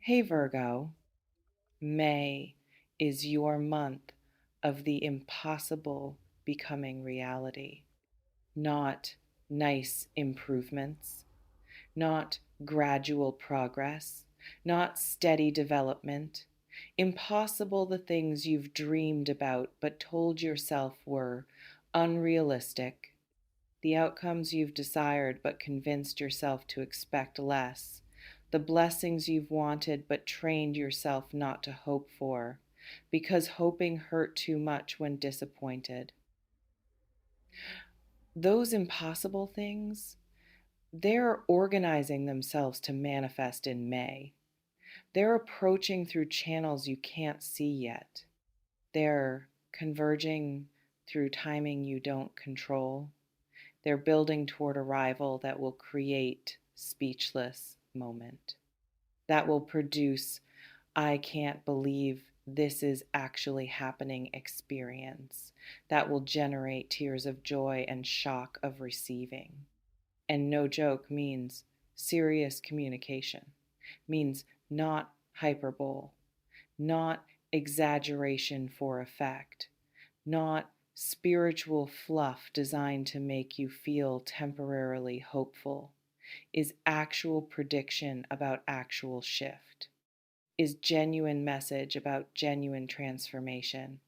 Hey Virgo, May is your month of the impossible becoming reality. Not nice improvements, not gradual progress, not steady development. Impossible the things you've dreamed about but told yourself were unrealistic, the outcomes you've desired but convinced yourself to expect less, the blessings you've wanted but trained yourself not to hope for, because hoping hurt too much when disappointed. Those impossible things, they're organizing themselves to manifest in May. They're approaching through channels you can't see yet. They're converging through timing you don't control. They're building toward arrival that will create speechless moment, that will produce I can't believe this is actually happening experience, that will generate tears of joy and shock of receiving. And no joke means serious communication, means not hyperbole, not exaggeration for effect, not spiritual fluff designed to make you feel temporarily hopeful, is actual prediction about actual shift, is genuine message about genuine transformation,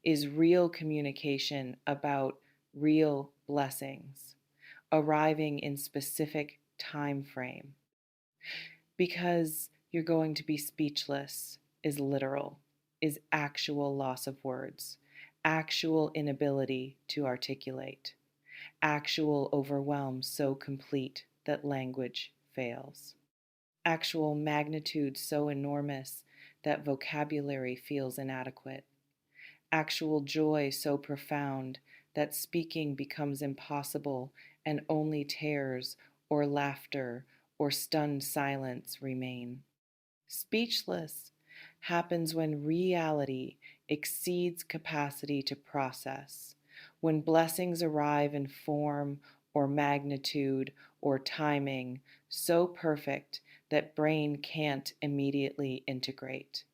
is real communication about real blessings, arriving in specific time frame. Because you're going to be speechless is literal, is actual loss of words, actual inability to articulate, actual overwhelm so complete that language fails, actual magnitude so enormous that vocabulary feels inadequate, actual joy so profound that speaking becomes impossible and only tears or laughter or stunned silence remain. Speechless happens when reality exceeds capacity to process, when blessings arrive in form or magnitude or timing so perfect that brain can't immediately integrate.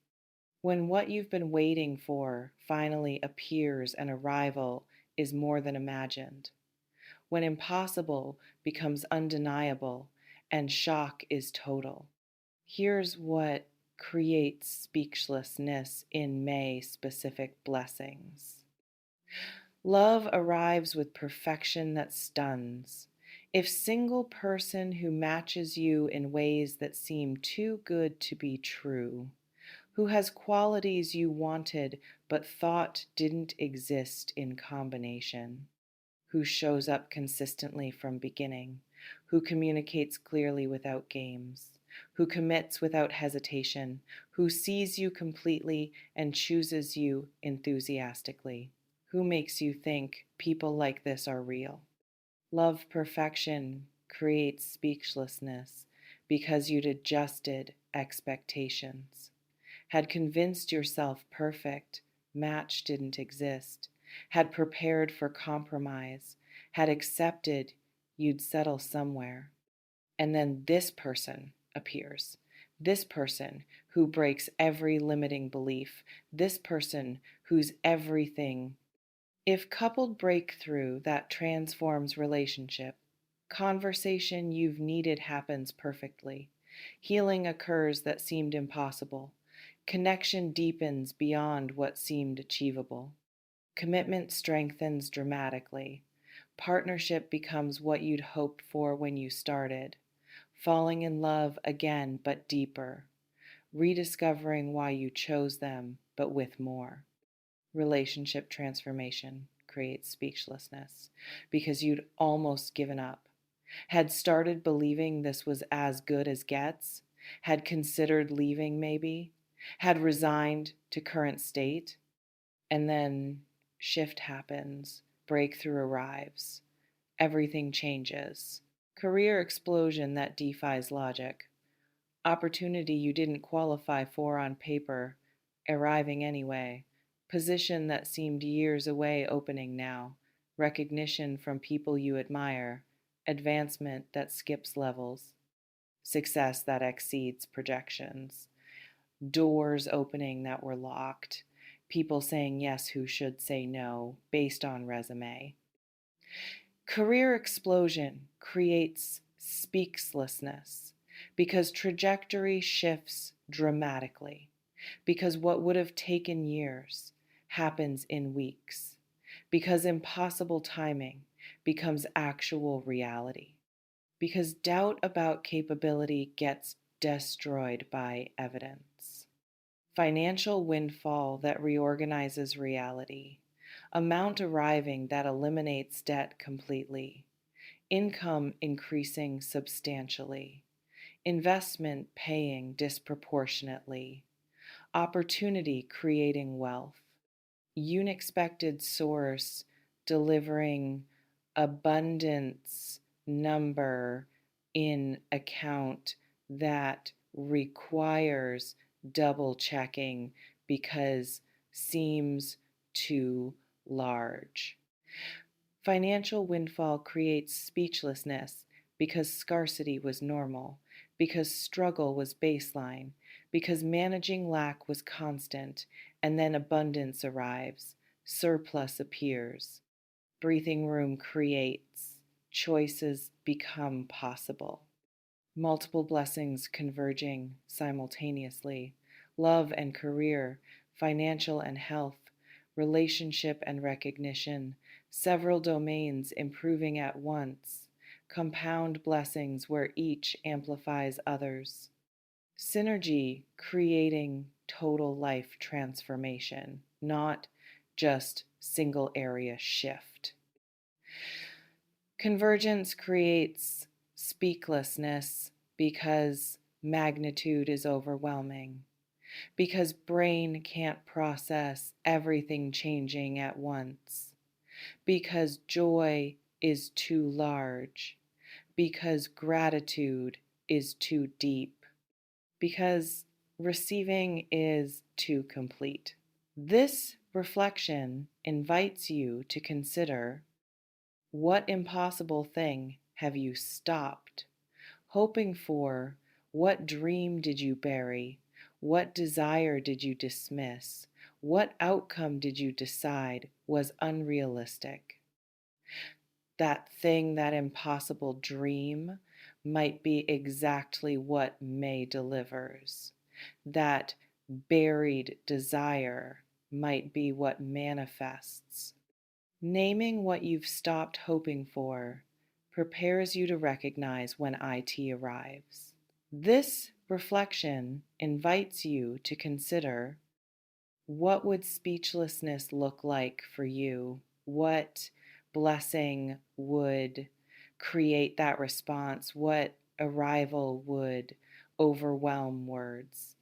When what you've been waiting for finally appears and arrival is more than imagined. When impossible becomes undeniable and shock is total. Here's what creates speechlessness in May specific blessings. Love arrives with perfection that stuns. If single person who matches you in ways that seem too good to be true, who has qualities you wanted but thought didn't exist in combination, who shows up consistently from beginning, who communicates clearly without games, who commits without hesitation, who sees you completely and chooses you enthusiastically, who makes you think people like this are real. Love perfection creates speechlessness because you'd adjusted expectations, had convinced yourself perfect match didn't exist, had prepared for compromise, had accepted you'd settle somewhere. And then this person appears. This person who breaks every limiting belief. This person who's everything. If coupled breakthrough that transforms relationship, conversation you've needed happens perfectly. Healing occurs that seemed impossible. Connection deepens beyond what seemed achievable. Commitment strengthens dramatically. Partnership becomes what you'd hoped for when you started. Falling in love again, but deeper. Rediscovering why you chose them, but with more. Relationship transformation creates speechlessness because you'd almost given up, had started believing this was as good as gets, had considered leaving maybe, had resigned to current state, and then shift happens, breakthrough arrives, everything changes. Career explosion that defies logic. Opportunity you didn't qualify for on paper, arriving anyway. Position that seemed years away opening now. Recognition from people you admire. Advancement that skips levels. Success that exceeds projections. doors opening that were locked, people saying yes who should say no based on resume. Career explosion creates speechlessness because trajectory shifts dramatically, because what would have taken years happens in weeks, because impossible timing becomes actual reality, because doubt about capability gets destroyed by evidence. Financial windfall that reorganizes reality, amount arriving that eliminates debt completely, income increasing substantially, investment paying disproportionately, opportunity creating wealth, unexpected source delivering abundance number in account that requires double checking because seems too large. Financial windfall creates speechlessness because scarcity was normal, because struggle was baseline, because managing lack was constant, and then abundance arrives, surplus appears, breathing room creates, choices become possible. Multiple blessings converging simultaneously, love and career, financial and health, relationship and recognition, several domains improving at once, compound blessings where each amplifies others. Synergy creating total life transformation, not just single area shift. Convergence creates speaklessness because magnitude is overwhelming, because brain can't process everything changing at once, because joy is too large, because gratitude is too deep, because receiving is too complete. This reflection invites you to consider: what impossible thing have you stopped hoping for? What dream did you bury? What desire did you dismiss? What outcome did you decide was unrealistic? That thing, that impossible dream, might be exactly what May delivers. That buried desire might be what manifests. Naming what you've stopped hoping for prepares you to recognize when IT arrives. This reflection invites you to consider: what would speechlessness look like for you? What blessing would create that response? What arrival would overwhelm words?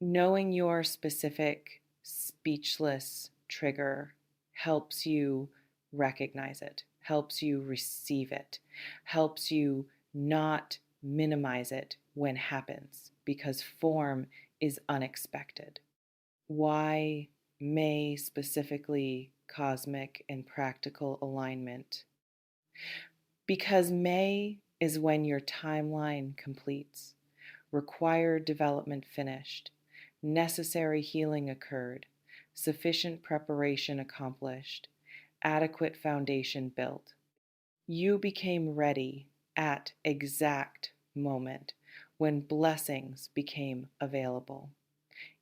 Knowing your specific speechless trigger helps you recognize it, helps you receive it, helps you not minimize it when it happens, because form is unexpected. Why May specifically cosmic and practical alignment? Because May is when your timeline completes, required development finished, necessary healing occurred, sufficient preparation accomplished, adequate foundation built. You became ready at exact moment when blessings became available.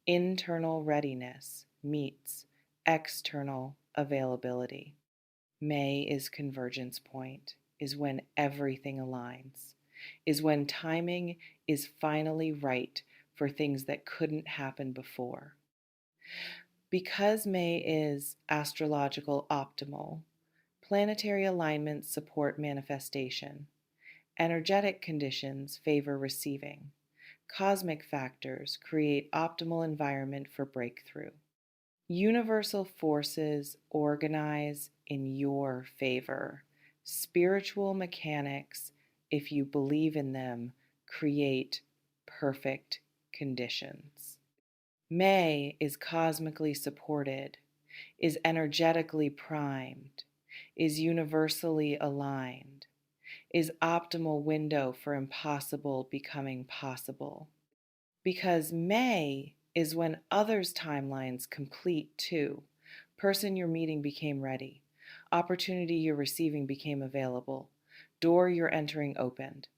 Internal readiness meets external availability. May is convergence point, is when everything aligns, is when timing is finally right for things that couldn't happen before. Because May is astrological optimal, planetary alignments support manifestation, energetic conditions favor receiving, cosmic factors create optimal environment for breakthrough. Universal forces organize in your favor. Spiritual mechanics, if you believe in them, create perfect conditions. May is cosmically supported, is energetically primed, is universally aligned, is optimal window for impossible becoming possible. because May is when others' timelines complete too. Person you're meeting became ready. Opportunity you're receiving became available. Door you're entering opened.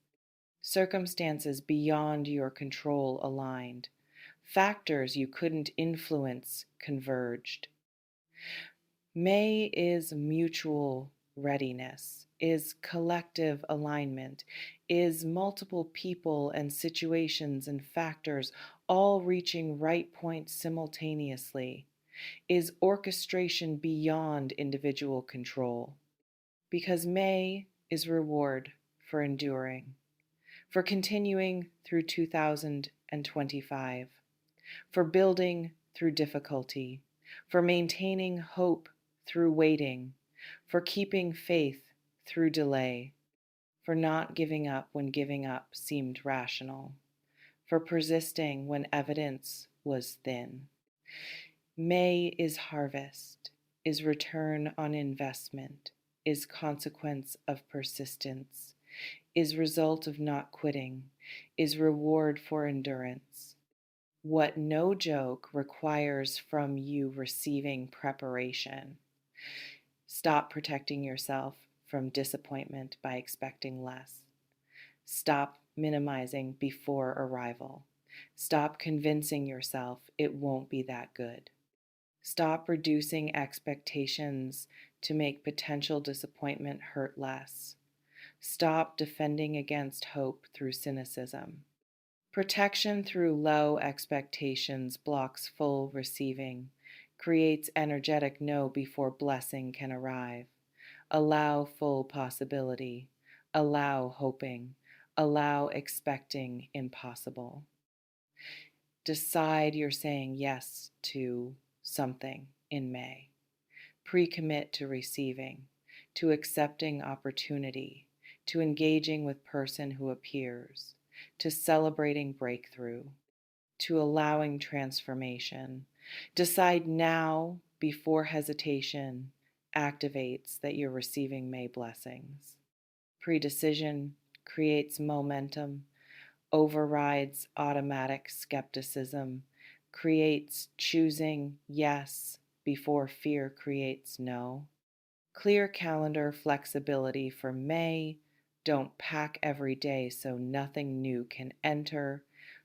Circumstances beyond your control aligned. Factors you couldn't influence converged. May is mutual readiness, is collective alignment, is multiple people and situations and factors all reaching right points simultaneously, is orchestration beyond individual control. Because May is reward for enduring, for continuing through 2025, for building through difficulty, for maintaining hope through waiting, for keeping faith through delay, for not giving up when giving up seemed rational, for persisting when evidence was thin. May is harvest, is return on investment, is consequence of persistence, is result of not quitting, is reward for endurance. What no joke requires from you receiving preparation. Stop protecting yourself from disappointment by expecting less. Stop minimizing before arrival. Stop convincing yourself it won't be that good. Stop reducing expectations to make potential disappointment hurt less. Stop defending against hope through cynicism. Protection through low expectations blocks full receiving, creates energetic no before blessing can arrive. Allow full possibility, allow hoping, allow expecting impossible. Decide you're saying yes to something in May. Pre-commit to receiving, to accepting opportunity, to engaging with person who appears, to celebrating breakthrough, to allowing transformation. Decide now before hesitation activates that you're receiving May blessings. Predecision creates momentum, overrides automatic skepticism, creates choosing yes before fear creates no. Clear calendar flexibility for May. Don't pack every day so nothing new can enter.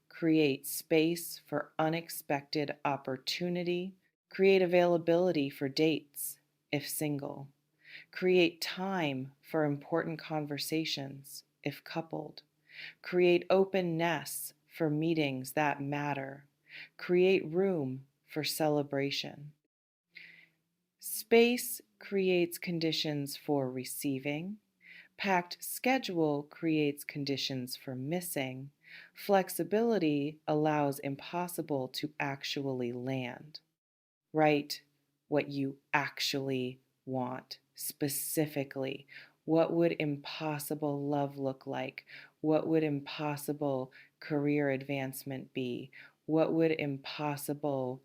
Create space for unexpected opportunity. Create availability for dates if single. Create time for important conversations if coupled. Create openness for meetings that matter. Create room for celebration. Space creates conditions for receiving. Packed schedule creates conditions for missing. Flexibility allows impossible to actually land. Write what you actually want specifically. What would impossible love look like? What would impossible career advancement be? What would impossible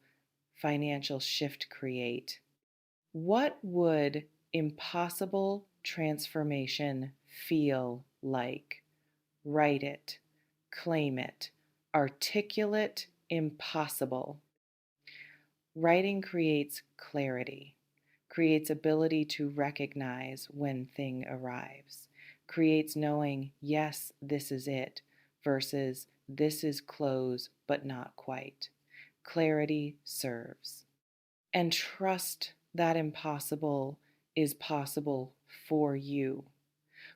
financial shift create? What would impossible transformation feel like? Write it, claim it, articulate impossible. Writing creates clarity, creates ability to recognize when thing arrives, creates knowing, yes, this is it, versus this is close but not quite. Clarity serves. And trust that impossible is possible for you.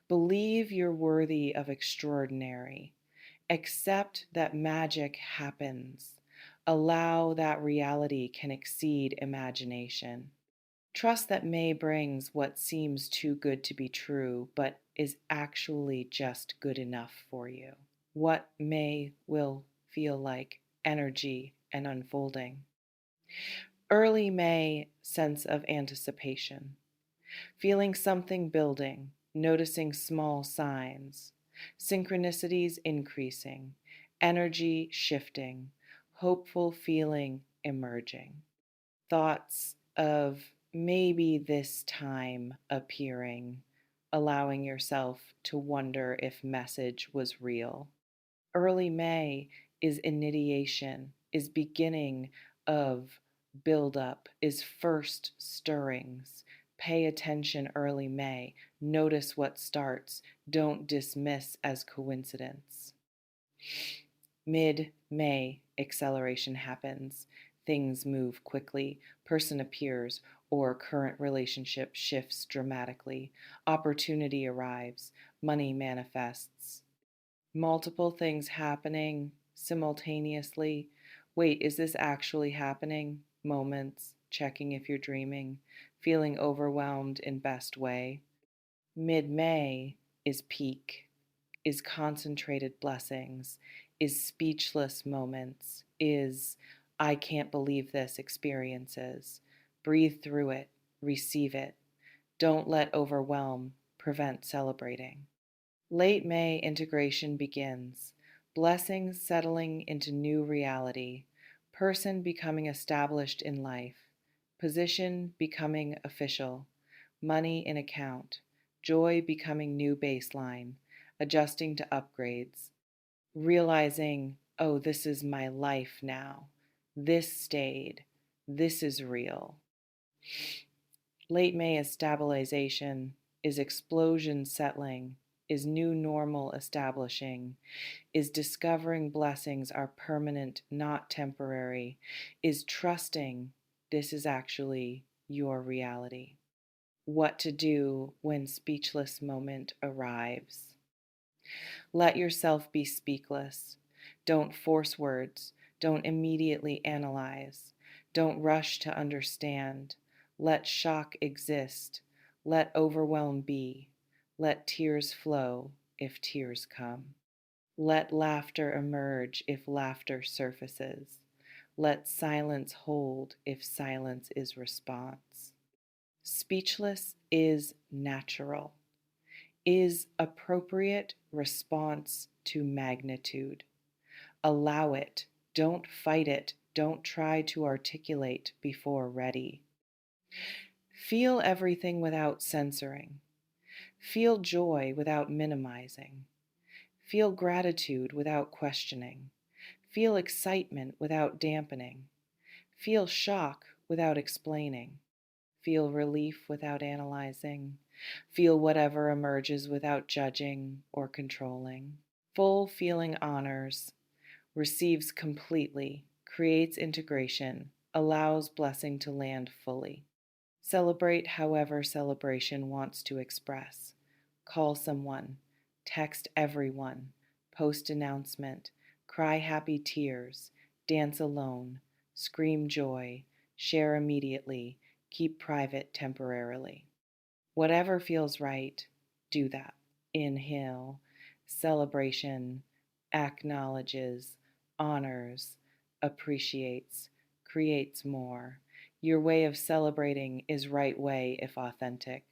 Believe you're worthy of extraordinary. Accept that magic happens. Allow that reality can exceed imagination. Trust that May brings what seems too good to be true, but is actually just good enough for you. What May will feel like energy and unfolding. Early May sense of anticipation. Feeling something building, noticing small signs, synchronicities increasing, energy shifting, hopeful feeling emerging, thoughts of maybe this time appearing, allowing yourself to wonder if message was real. Early May is initiation, is beginning of buildup, is first stirrings. Pay attention early May. Notice what starts. Don't dismiss as coincidence. Mid May, acceleration happens. Things move quickly. Person appears, or current relationship shifts dramatically. Opportunity arrives. Money manifests. Multiple things happening simultaneously. Wait, is this actually happening? Moments, checking if you're dreaming, feeling overwhelmed in best way. Mid May is peak, is concentrated blessings, is speechless moments, is I can't believe this experiences. Breathe through it, receive it. Don't let overwhelm prevent celebrating. Late May integration begins. Blessings settling into new reality. Person becoming established in life. Position becoming official. Money in account. Joy becoming new baseline. Adjusting to upgrades. Realizing, oh, this is my life now. This stayed. This is real. Late May is stabilization, is explosion settling, is new normal establishing, is discovering blessings are permanent, not temporary, is trusting this is actually your reality. What to do when speechless moment arrives. Let yourself be speakless. Don't force words. Don't immediately analyze. Don't rush to understand. Let shock exist. Let overwhelm be. Let tears flow if tears come. Let laughter emerge if laughter surfaces. Let silence hold if silence is response. Speechless is natural, is appropriate response to magnitude. Allow it. Don't fight it. Don't try to articulate before ready. Feel everything without censoring. Feel joy without minimizing. Feel gratitude without questioning. Feel excitement without dampening. Feel shock without explaining. Feel relief without analyzing. Feel whatever emerges without judging or controlling. Full feeling honors, receives completely, creates integration, allows blessing to land fully. Celebrate however celebration wants to express. Call someone, text everyone, post announcement, cry happy tears, dance alone, scream joy, share immediately, keep private temporarily. Whatever feels right, do that. Inhale, celebration, acknowledges, honors, appreciates, creates more. Your way of celebrating is right way if authentic.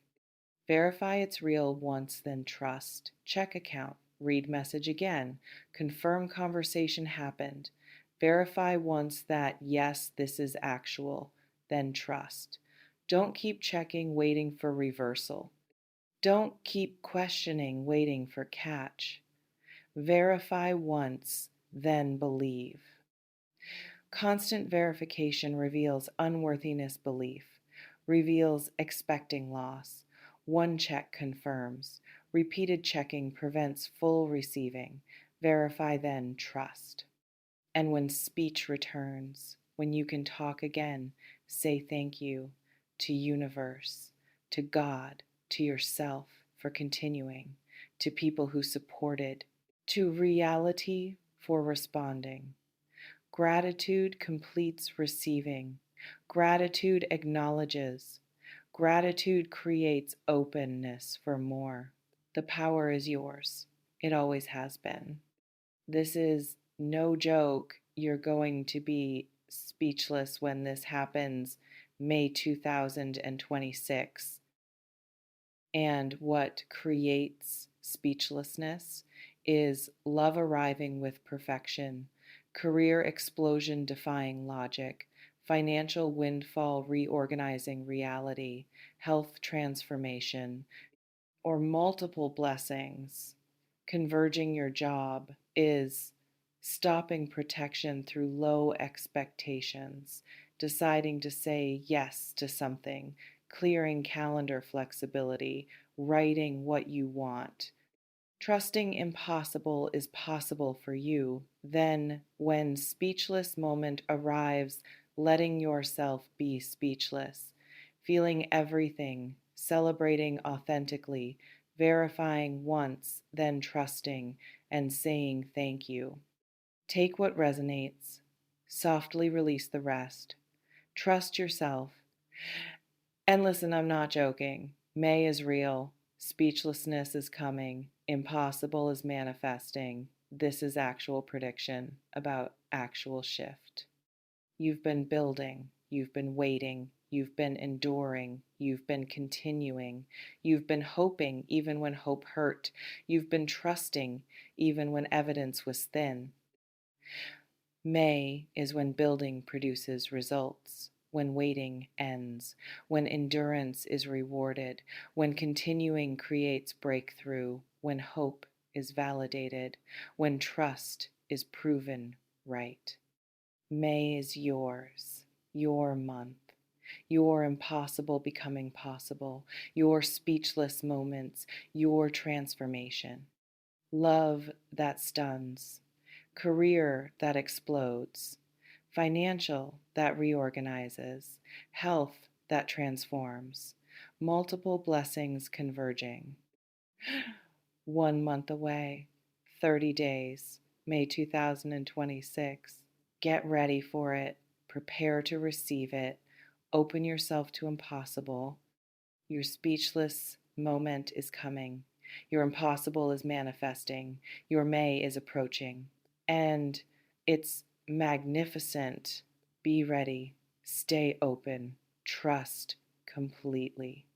Verify it's real once, then trust. Check account. Read message again. Confirm conversation happened. Verify once that, yes, this is actual, then trust. Don't keep checking, waiting for reversal. Don't keep questioning, waiting for catch. Verify once, then believe. Constant verification reveals unworthiness belief, reveals expecting loss. One check confirms. Repeated checking prevents full receiving. Verify then trust. And when speech returns, when you can talk again, say thank you to universe, to God, to yourself for continuing, to people who supported, to reality for responding. Gratitude completes receiving. Gratitude acknowledges. Gratitude creates openness for more. The power is yours. It always has been. This is no joke. You're going to be speechless when this happens, May 2026. And what creates speechlessness is love arriving with perfection, career explosion defying logic, financial windfall reorganizing reality, health transformation, or multiple blessings converging your job is stopping protection through low expectations, deciding to say yes to something, clearing calendar flexibility, writing what you want. Trusting impossible is possible for you. Then, when speechless moment arrives, letting yourself be speechless, feeling everything, celebrating authentically, verifying once, then trusting and saying thank you. Take what resonates, softly release the rest. Trust yourself. And listen, I'm not joking. May is real. Speechlessness is coming. Impossible is manifesting. This is actual prediction about actual shift. You've been building. You've been waiting. You've been enduring. You've been continuing. You've been hoping even when hope hurt. You've been trusting even when evidence was thin. May is when building produces results, when waiting ends, when endurance is rewarded, when continuing creates breakthrough, when hope is validated, when trust is proven right. May is yours, your month, your impossible becoming possible, your speechless moments, your transformation. Love that stuns, career that explodes, financial that reorganizes, health that transforms, multiple blessings converging. 1 month away, 30 days, May 2026. Get ready for it, prepare to receive it, open yourself to impossible. Your speechless moment is coming. Your impossible is manifesting. Your May is approaching. And it's magnificent. Be ready. Stay open. Trust completely.